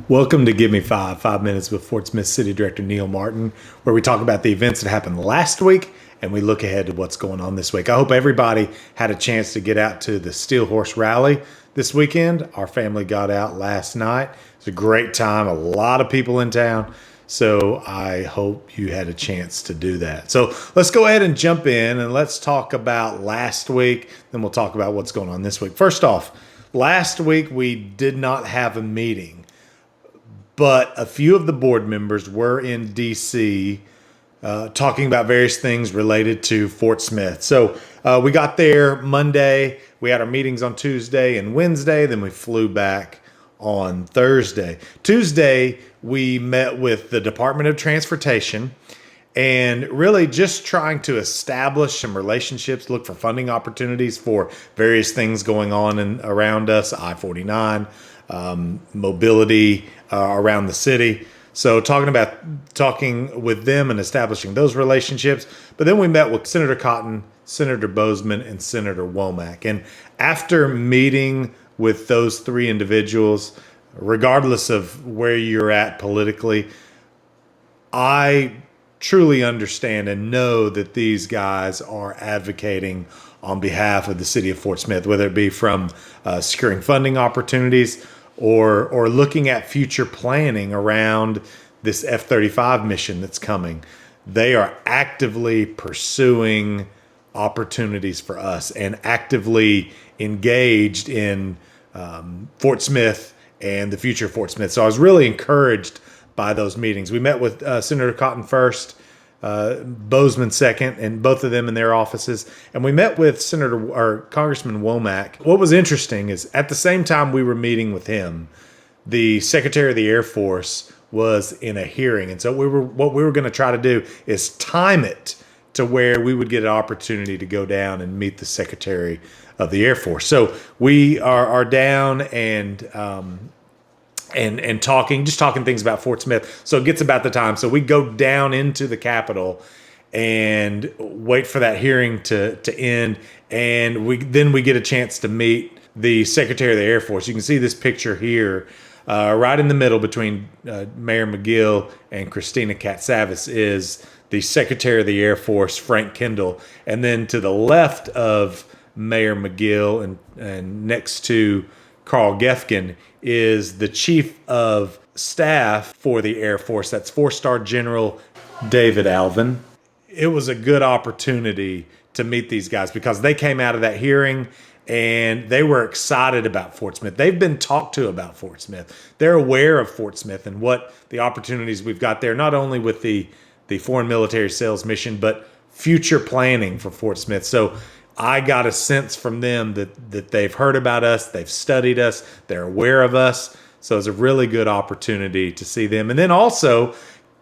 Welcome to Give Me 5 minutes with Fort Smith City Director Neil Martin, where we talk about the events that happened last week and we look ahead to what's going on this week. I hope everybody had a chance to get out to the Steel Horse Rally this weekend. Our family got out last night. It's a great time, a lot of people in town. So I hope you had a chance to do that. So let's go ahead and jump in and let's talk about last week. Then we'll talk about what's going on this week. First off, last week we did not have a meeting, but a few of the board members were in DC talking about various things related to Fort Smith. So we got there Monday. We had our meetings on Tuesday and Wednesday. Then we flew back on Thursday. Tuesday, we met with the Department of Transportation and really just trying to establish some relationships, look for funding opportunities for various things going on around us, I-49, mobility around the city. So talking with them and establishing those relationships. But then we met with Senator Cotton, Senator Boozman, and Senator Womack. And after meeting with those three individuals, regardless of where you're at politically, I truly understand and know that these guys are advocating on behalf of the city of Fort Smith, whether it be from securing funding opportunities or looking at future planning around this F-35 mission that's coming. They are actively pursuing opportunities for us and actively engaged in Fort Smith and the future of Fort Smith. So I was really encouraged by those meetings. We met with Senator Cotton first, Boozman second, and both of them in their offices. And we met with Congressman Womack. What was interesting is at the same time we were meeting with him, the Secretary of the Air Force was in a hearing. And so what we were going to try to do is time it to where we would get an opportunity to go down and meet the Secretary of the Air Force. So we are down and talking things about Fort Smith. So it gets about the time. So we go down into the Capitol and wait for that hearing to end. And we get a chance to meet the Secretary of the Air Force. You can see this picture here. Right in the middle between Mayor Magill and Christina Katsavis is the Secretary of the Air Force, Frank Kendall. And then to the left of Mayor Magill and next to Carl Gefkin is the Chief of Staff for the Air Force. That's 4-star General David Alvin. It was a good opportunity to meet these guys because they came out of that hearing and they were excited about Fort Smith. They've been talked to about Fort Smith. They're aware of Fort Smith and what the opportunities we've got there, not only with the Foreign Military Sales Mission, but future planning for Fort Smith. So I got a sense from them that they've heard about us, they've studied us, they're aware of us. So it's a really good opportunity to see them. And then also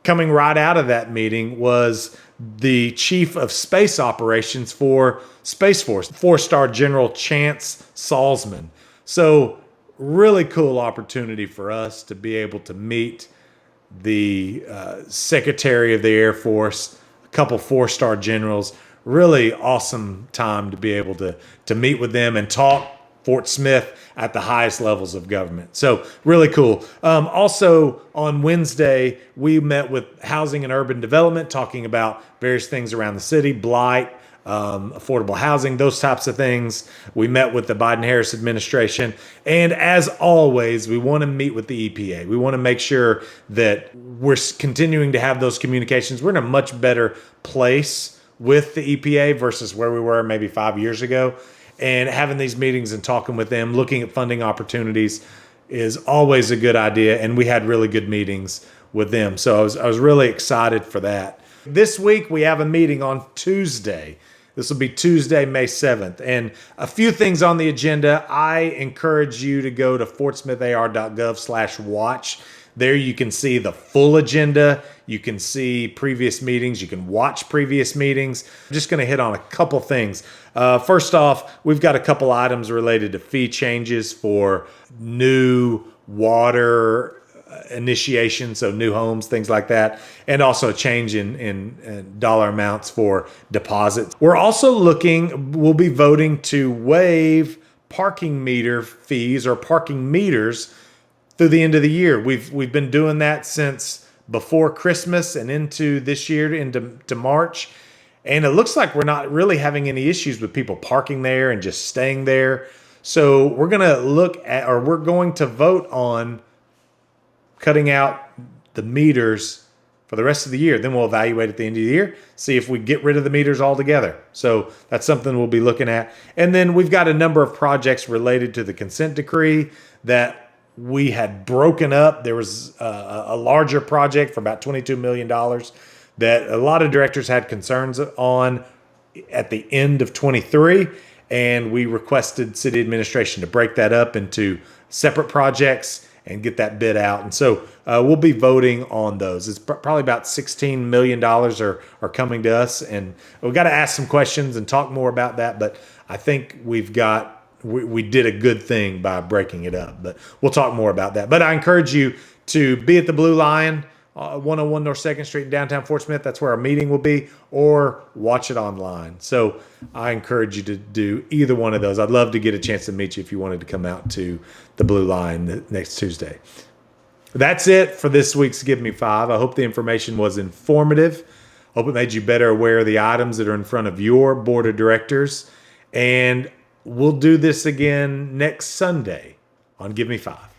coming right out of that meeting was the Chief of Space Operations for Space Force, 4-star General Chance Salzman. So really cool opportunity for us to be able to meet the Secretary of the Air Force, a couple 4-star generals. Really awesome time to be able to meet with them and talk Fort Smith at the highest levels of government. So really cool. Also on Wednesday, we met with Housing and Urban Development, talking about various things around the city, blight, affordable housing, those types of things. We met with the Biden-Harris administration. And as always, we want to meet with the EPA. We want to make sure that we're continuing to have those communications. We're in a much better place with the EPA versus where we were maybe 5 years ago. And having these meetings and talking with them, looking at funding opportunities is always a good idea. And we had really good meetings with them. So I was really excited for that. This week, we have a meeting on Tuesday. This will be Tuesday, May 7th. And a few things on the agenda. I encourage you to go to fortsmithar.gov/watch. There you can see the full agenda. You can see previous meetings. You can watch previous meetings. I'm just going to hit on a couple things. First off, we've got a couple items related to fee changes for new water initiation, so new homes, things like that, and also a change in dollar amounts for deposits. We'll be voting to waive parking meter fees or parking meters through the end of the year. We've been doing that since before Christmas and into this year, into March. And it looks like we're not really having any issues with people parking there and just staying there. So we're going to we're going to vote on cutting out the meters for the rest of the year. Then we'll evaluate at the end of the year, see if we get rid of the meters altogether. So that's something we'll be looking at. And then we've got a number of projects related to the consent decree that we had broken up. There was a larger project for about $22 million that a lot of directors had concerns on at the end of 23. And we requested city administration to break that up into separate projects and get that bid out. And so we'll be voting on those. It's probably about $16 million are coming to us. And we've got to ask some questions and talk more about that. But I think we did a good thing by breaking it up. But we'll talk more about that. But I encourage you to be at the Blue Lion, 101 North 2nd Street in downtown Fort Smith. That's where our meeting will be, or watch it online. So I encourage you to do either one of those. I'd love to get a chance to meet you if you wanted to come out to the Blue Lion next Tuesday. That's it for this week's Give Me Five. I hope the information was informative. Hope it made you better aware of the items that are in front of your board of directors. And we'll do this again next Sunday on Give Me Five.